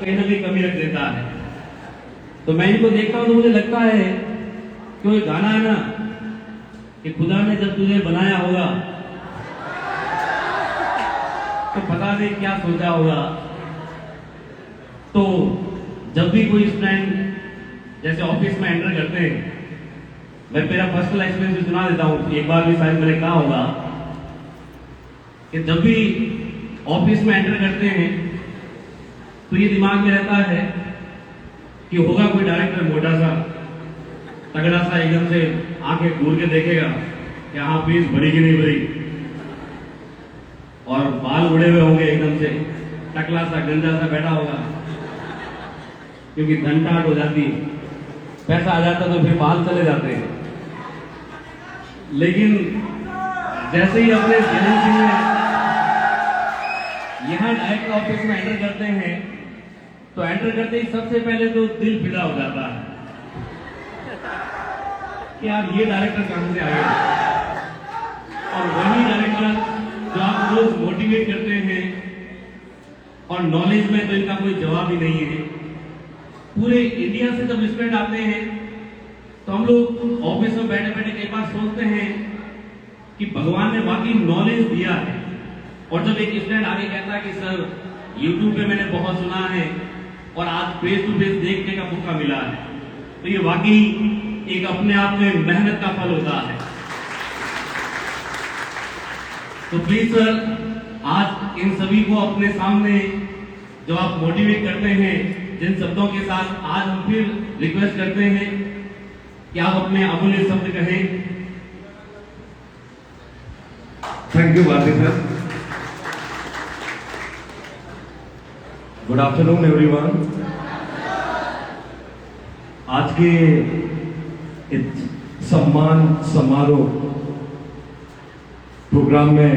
कहीं ना कहीं कमी रख देता है। तो मैं इनको देखता हूं तो मुझे लगता है कि वो गाना है ना कि खुदा ने जब तुझे बनाया होगा तो पता नहीं क्या सोचा होगा। तो जब भी कोई स्टूडेंट जैसे ऑफिस में एंटर करते हैं, मैं मेरा पर्सनल एक्सपीरियंस सुना देता हूं। एक बार भी शायद मैंने कहा होगा कि जब भी ऑफिस में एंटर करते हैं तो ये दिमाग में रहता है कि होगा कोई डायरेक्टर मोटा सा तगड़ा सा, एकदम से आंखें घूर के देखेगा कि हाँ फीस भरी कि नहीं भरी, और बाल उड़े हुए होंगे, एकदम से टकला सा गंजा सा बैठा होगा, क्योंकि धनटाट हो जाती है, पैसा आ जाता तो फिर बाल चले जाते हैं। लेकिन जैसे ही अपने एजेंसी में यहां डायरेक्टर ऑफिस में एंटर करते हैं तो एंटर करते ही सबसे पहले तो दिल फिदा हो जाता है कि यार ये डायरेक्टर कहां से आ गए। और वही डायरेक्टर जो आप रोज मोटिवेट करते हैं और नॉलेज में तो इनका कोई जवाब ही नहीं है। पूरे इंडिया से जब स्टूडेंट आते हैं तो हम लोग ऑफिस में बैठे बैठे कई बार सोचते हैं कि भगवान ने वाकई नॉलेज दिया है। और जब एक स्टूडेंट आगे कहता है कि सर यूट्यूब पे मैंने बहुत सुना है और आज फेस टू फेस देखने का मौका मिला है, तो ये वाकई एक अपने आप में मेहनत का फल होता है। तो प्लीज सर, आज इन सभी को अपने सामने जो आप मोटिवेट करते हैं, जिन शब्दों के साथ आज हम फिर रिक्वेस्ट करते हैं कि आप अपने अमूल्य शब्द कहें। Thank you Bharti sir. Good afternoon everyone. आज के इस सम्मान समारोह प्रोग्राम में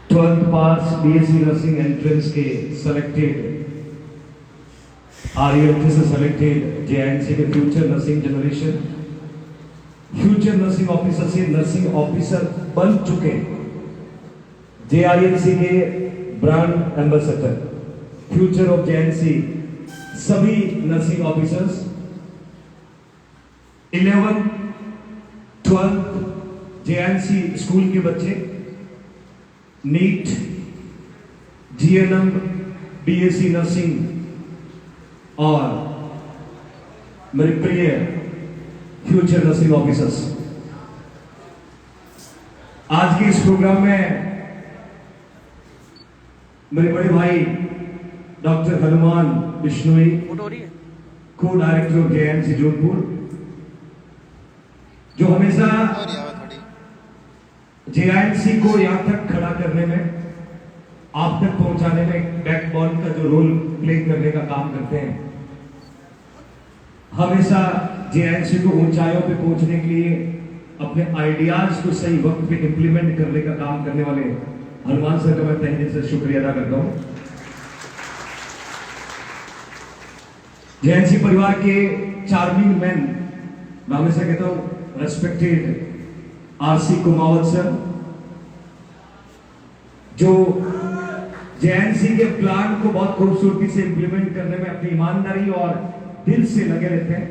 12th pass BSc nursing entrance के सिलेक्टेड, आरईएफटी से सिलेक्टेड जेआईएनसी के future nursing generation, future nursing officer से नर्सिंग ऑफिसर बन चुके जेआईएनसी के brand ambassador, future of JNC सभी nursing officers, 11th 12th JNC school के बच्चे, नीट, जीएनएम, बीएससी नर्सिंग और मेरे प्रिय फ्यूचर नर्सिंग ऑफिसर्स, आज के इस प्रोग्राम में मेरे बड़े भाई डॉक्टर हनुमान बिश्नोई, को डायरेक्टर ऑफ जेएनसी जोधपुर, जो हमेशा जेआईएनसी को यहां तक खड़ा करने में, आप तक पहुंचाने में बैकबोन का जो रोल प्ले करने का काम करते हैं, हमेशा जेआईएनसी को ऊंचाइयों पे पहुंचने के लिए अपने आइडियाज को सही वक्त पे इंप्लीमेंट करने का काम करने वाले हनुमान सर का मैं तहे दिल से शुक्रिया अदा करता हूं। जेएनसी परिवार के चार्मिंग मैन, मैं हमेशा कहता हूं रेस्पेक्टेड आरसी कुमावत सर, जो जेएनसी के प्लान को बहुत खूबसूरती से इंप्लीमेंट करने में अपनी ईमानदारी और दिल से लगे रहते हैं।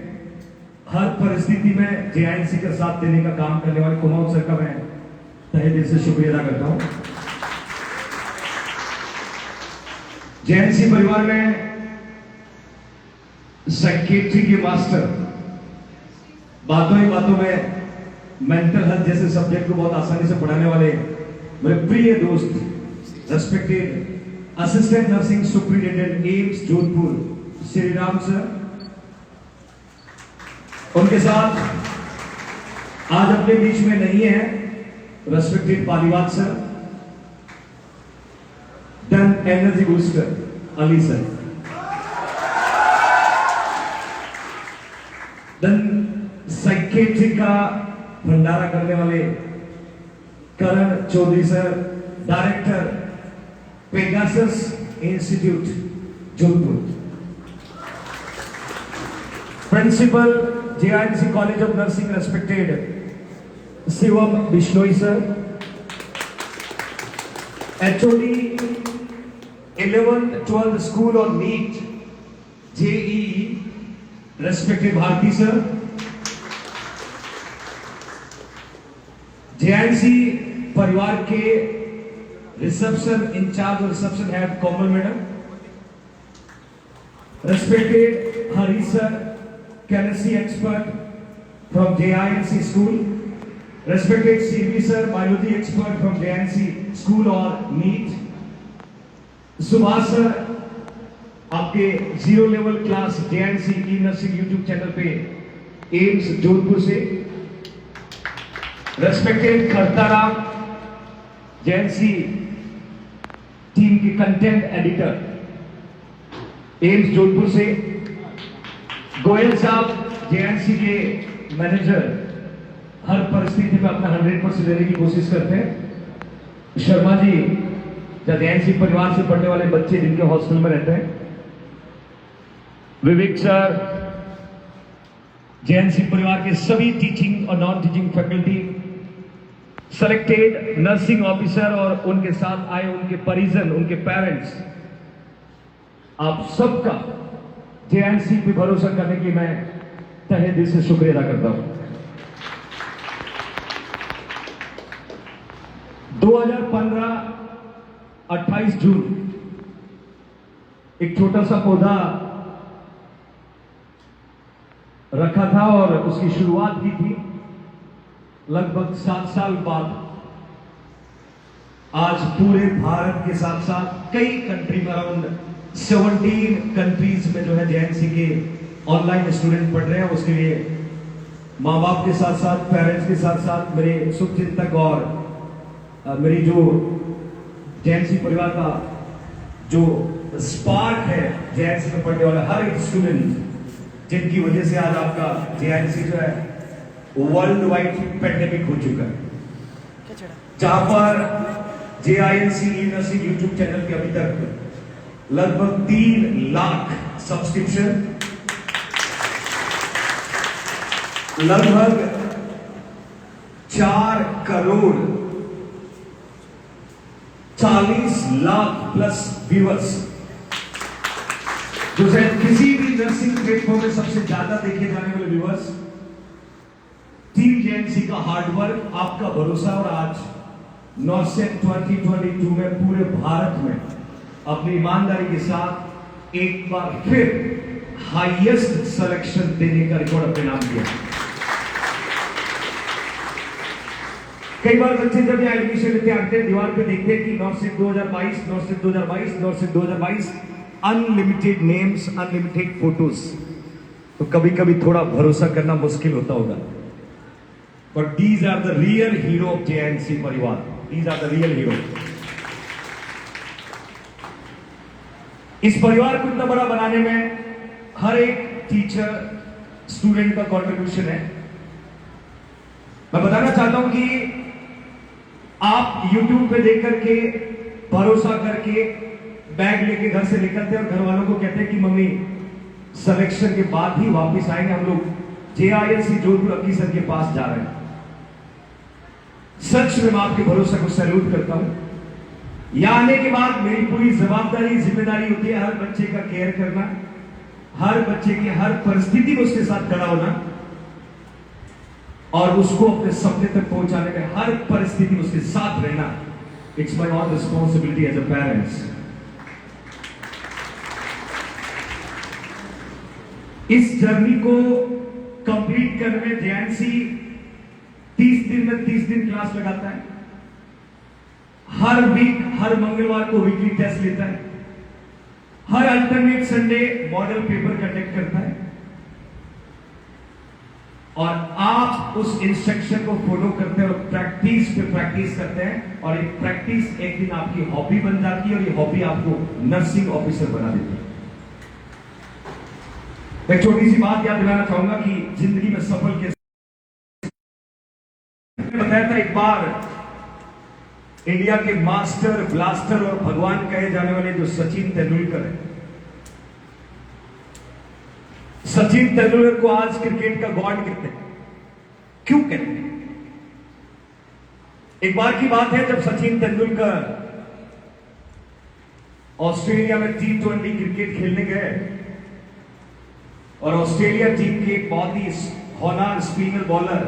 हर परिस्थिति में जेएनसी का साथ देने का काम करने वाले कुमावत सर का मैं तहे दिल से शुक्रिया अदा करता हूं। जेएनसी परिवार में साइकियाट्री के मास्टर, बातों ही बातों में मेंटल हेल्थ जैसे सब्जेक्ट को बहुत आसानी से पढ़ाने वाले मेरे प्रिय दोस्त, respected assistant nursing superintendent AIIMS Jodhpur Shri Ram sir, उनके साथ आज अपने बीच में नहीं है respected Paliwal sir, done energy booster Ali sir, done psychiatry का भंडारा करने वाले Karan Chaudhary sir, director Pegasus institute Jodhpur, principal JINC college of nursing respected Shivam Bishnoi sir, HOD 11th 12th school or NEET JEE respected Bharti sir, JNC परिवार के रिसेप्शन इंचार्ज और reception head common madam, respected Hari sir, chemistry expert from JINC school, respected CV sir, biology expert from JNC school or NEET, Subhash sir आपके 0 level class JNC ई nursing YouTube channel पे AIIMS Jodhpur से, respected Khartaram JNC team के content editor AIIMS Jodhpur से, गोयल साहब JNC के manager हर परिस्थिति में अपना 100% देने की कोशिश करते हैं, शर्मा जी JNC परिवार से पढ़ने वाले बच्चे जिनके हॉस्टल में रहते हैं, विवेक सर JNC परिवार के सभी टीचिंग और non teaching faculty, selected nursing officer और उनके साथ आए उनके परिजन, उनके पेरेंट्स, आप सबका JNC पे भरोसा करने की मैं तहे दिल से शुक्रिया अदा करता हूं। 2015 28 जून एक छोटा सा पौधा रखा था और उसकी शुरुआत की थी। लगभग 7 साल बाद आज पूरे भारत के साथ साथ कई कंट्री में अराउंड 17 कंट्रीज में जो है JNC के ऑनलाइन स्टूडेंट पढ़ रहे हैं। उसके लिए माँ बाप के साथ साथ, पेरेंट्स के साथ साथ मेरे शुभचिंतक और मेरी जो JNC परिवार का जो स्पार्क है JNC में पढ़ने वाला हर एक स्टूडेंट, जिनकी वजह से आज आपका JNC जो है वर्ल्ड वाइड पेंडेमिक हो चुका है, जहां पर JINC ई नर्सिंग यूट्यूब चैनल के अभी तक लगभग 3 लाख सब्सक्रिप्शन, लगभग 4 करोड़ 40 लाख प्लस व्यूअर्स, जो शायद किसी भी नर्सिंग प्लेटफॉर्म में सबसे ज्यादा देखे जाने वाले व्यूअर्स, टीम JNC का हार्डवर्क, आपका भरोसा, और आज नॉर्सेट 2022 में पूरे भारत में अपनी ईमानदारी के साथ एक बार फिर हाईएस्ट सिलेक्शन देने का रिकॉर्ड अपने नाम किया। कई बार बच्चे जब यहाँ एडमिशन लेते आते हैं, दीवार पे देखते हैं कि NORCET 2022, NORCET 2022, NORCET 2022, unlimited names, unlimited photos, तो कभी कभी थोड़ा भरोसा करना मुश्किल होता होगा। But these are the real hero of JNC परिवार, these are the real hero. इस परिवार को इतना बड़ा बनाने में हर एक टीचर, स्टूडेंट का कंट्रीब्यूशन है। मैं बताना चाहता हूं कि आप YouTube पे देख करके भरोसा करके बैग लेके घर से निकलते हैं और घर वालों को कहते हैं कि मम्मी सिलेक्शन के बाद ही वापस आएंगे, हम लोग JINC जोधपुर अक्की सर के पास जा रहे हैं। सच में मैं आपके भरोसा को सैल्यूट करता हूं। यहां आने के बाद मेरी पूरी जवाबदारी, जिम्मेदारी होती है हर बच्चे का केयर करना, हर बच्चे की हर परिस्थिति में उसके साथ खड़ा होना और उसको अपने सपने तक पहुंचाने में हर परिस्थिति में उसके साथ रहना। It's my own responsibility as a parents. इस जर्नी को कंप्लीट करने में JNC 30 दिन में 30 दिन क्लास लगाता है। हर वीक, हर मंगलवार को वीकली टेस्ट लेता है। हर alternate Sunday model paper conduct करता है और आप उस इंस्ट्रक्शन को फॉलो करते हैं और प्रैक्टिस पे प्रैक्टिस करते हैं और एक प्रैक्टिस एक दिन आपकी हॉबी बन जाती है और ये हॉबी आपको नर्सिंग ऑफिसर बना देती है। एक छोटी सी बात याद दिलाना चाहूंगा कि जिंदगी में सफल कैसे बताया था। एक बार इंडिया के मास्टर ब्लास्टर और भगवान कहे जाने वाले जो सचिन तेंदुलकर है, सचिन तेंदुलकर को आज क्रिकेट का गॉड कहते हैं। क्यों कहते हैं? एक बार की बात है जब सचिन तेंदुलकर ऑस्ट्रेलिया में T20 क्रिकेट खेलने गए और ऑस्ट्रेलिया टीम के एक बहुत ही होनहार स्पिनर बॉलर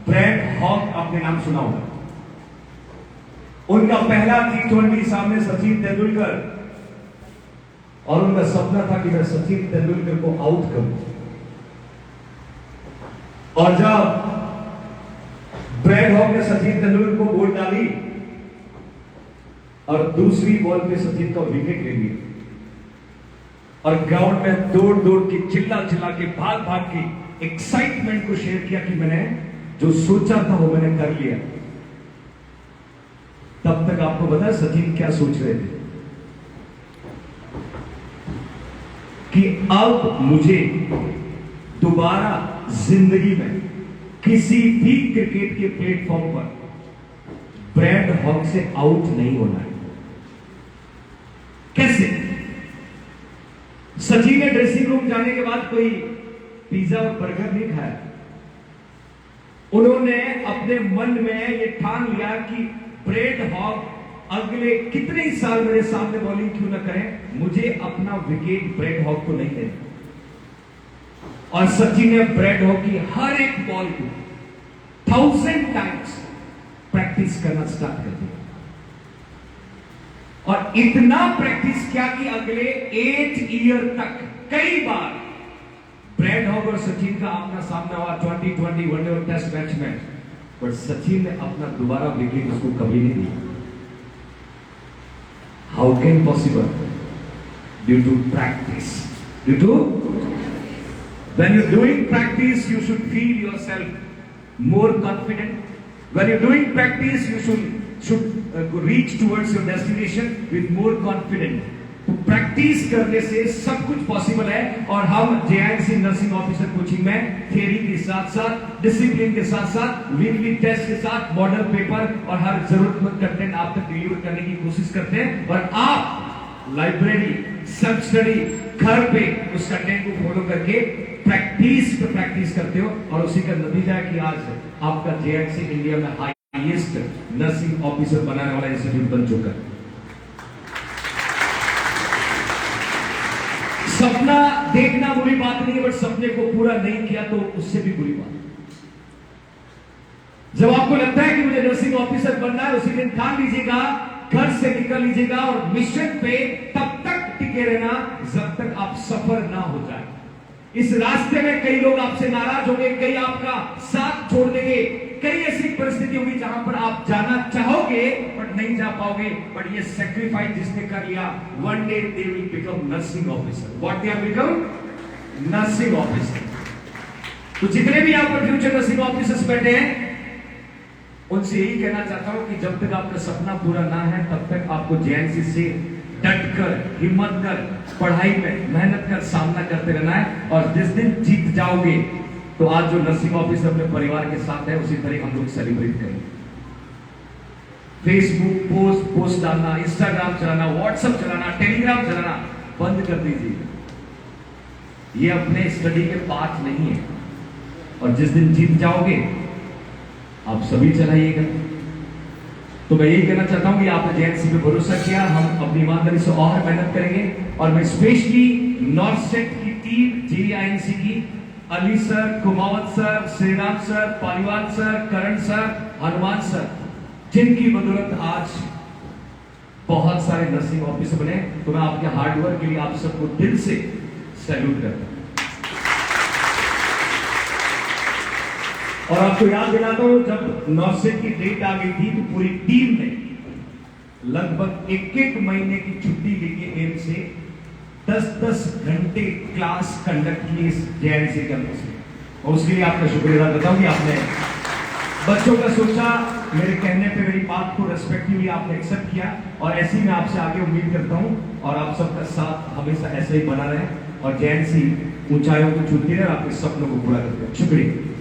ब्रैड हॉक, आपने नाम सुना होगा। उनका पहला T20 सामने सचिन तेंदुलकर, और उनका सपना था कि मैं सचिन तेंदुलकर को आउट करूं। और जब ब्रैड हॉक ने सचिन तेंदुलकर को बॉल डाली और दूसरी बॉल पे सचिन का विकेट ले लिया, और ग्राउंड में दौड़ दौड़ के चिल्ला चिल्ला के भाग भाग के एक्साइटमेंट को शेयर किया कि मैंने जो सोचा था वो मैंने कर लिया। तब तक आपको पता है सचिन क्या सोच रहे थे कि अब मुझे दोबारा जिंदगी में किसी भी क्रिकेट के प्लेटफॉर्म पर ब्रैड हॉक से आउट नहीं होना है। कैसे? सचिन ने ड्रेसिंग रूम जाने के बाद कोई पिज्जा और बर्गर नहीं खाया। उन्होंने अपने मन में ये ठान लिया कि ब्रैड हॉक अगले कितने ही साल मेरे सामने बॉलिंग क्यों ना करें, मुझे अपना विकेट ब्रैड हॉक को नहीं देना। और सचिन ने ब्रैड हॉक की हर एक बॉल को 1000 टाइम्स प्रैक्टिस करना स्टार्ट कर दिया, और इतना प्रैक्टिस किया कि अगले 8 ईयर तक कई बार ब्रैड हॉक और सचिन का आमना सामना हुआ 2020 वनडे और टेस्ट मैच में, पर सचिन ने अपना दोबारा विकेट उसको कभी नहीं दिया। How can possible? Due to practice. Due to when you're doing practice, you should feel yourself more confident. When you're doing practice, you should reach towards your destination with more confident. तो practice करने से सब कुछ possible है। और हम JINC nursing officer coaching में theory के साथ साथ, डिसिप्लिन के साथ साथ, वीकली टेस्ट के साथ, मॉडल पेपर और हर जरूरतमंद कंटेंट आप तक डिलीवर करने की कोशिश करते हैं। और आप लाइब्रेरी, सेल्फ स्टडी, घर पे उस कंटेंट को फॉलो करके प्रैक्टिस करते हो, और उसी का नतीजा है कि आज आपका JINC इंडिया में हाईएस्ट नर्सिंग ऑफिसर बनाने वाला इंस्टीट्यूट बन चुका है। सपना देखना बुरी बात नहीं है, बट सपने को पूरा नहीं किया तो उससे भी बुरी बात। जब आपको लगता है कि मुझे नर्सिंग ऑफिसर बनना है, उसी दिन ठान लीजिएगा, घर से निकल लीजिएगा और मिशन पे तब तक टिके रहना जब तक आप सफर ना हो जाए। इस रास्ते में कई लोग आपसे नाराज होंगे, कई आपका साथ छोड़ देंगे, कई ऐसी परिस्थिति होगी जहां पर आप जाना चाहोगे बट नहीं जा पाओगे। बट ये सैक्रिफाइस जिसने कर लिया, one day they will become nursing officer. What they have become? Nursing officer. तो जितने भी यहां पर फ्यूचर नर्सिंग ऑफिसर्स बैठे हैं, उनसे यही कहना चाहता हूं कि जब तक आपका सपना पूरा ना है तब तक आपको JINC से डटकर, हिम्मत कर, पढ़ाई में मेहनत कर सामना करते रहना है। और जिस दिन जीत जाओगे तो आज जो नर्सिंग ऑफिसर अपने परिवार के साथ है, उसी तरह हम लोग सेलिब्रेट करेंगे। फेसबुक पोस्ट डालना, इंस्टाग्राम चलाना, व्हाट्सएप चलाना, टेलीग्राम चलाना बंद कर दीजिए। ये अपने स्टडी के पार्ट नहीं है। और जिस दिन जीत जाओगे आप सभी चलाइएगा। तो मैं यही कहना चाहता हूं कि आपने JINC पे भरोसा किया, हम अपनी ईमानदारी से और मेहनत करेंगे। और मैं स्पेशली नॉर्थ सेट की टीम JINC की, Ali sir, Kumawat sir, Shriram sir, Paliwal sir, Karan sir, Hanuman sir, जिनकी बदौलत आज बहुत सारे नर्सिंग ऑफिसर बने, तो मैं आपके हार्डवर्क के लिए आप सबको दिल से सैल्यूट करता हूं। और आपको याद दिलाता हूं, जब नॉर्सेट की डेट आ गई थी तो पूरी टीम ने लगभग 1-1 महीने की छुट्टी लेके एम से 10-10 घंटे क्लास कंडक्ट की इस JINC कैंपस में। और उसके लिए आपका शुक्रिया अदा करता हूं कि आपने बच्चों का सोचा, मेरे कहने पे मेरी बात को रेस्पेक्टिवली आपने एक्सेप्ट किया। और ऐसी मैं आपसे आगे उम्मीद करता हूं और आप सबका साथ हमेशा ऐसे ही बना रहे और JINC ऊंचाइयों को छूती रहे, आपके सपनों को पूरा करते हैं। शुक्रिया।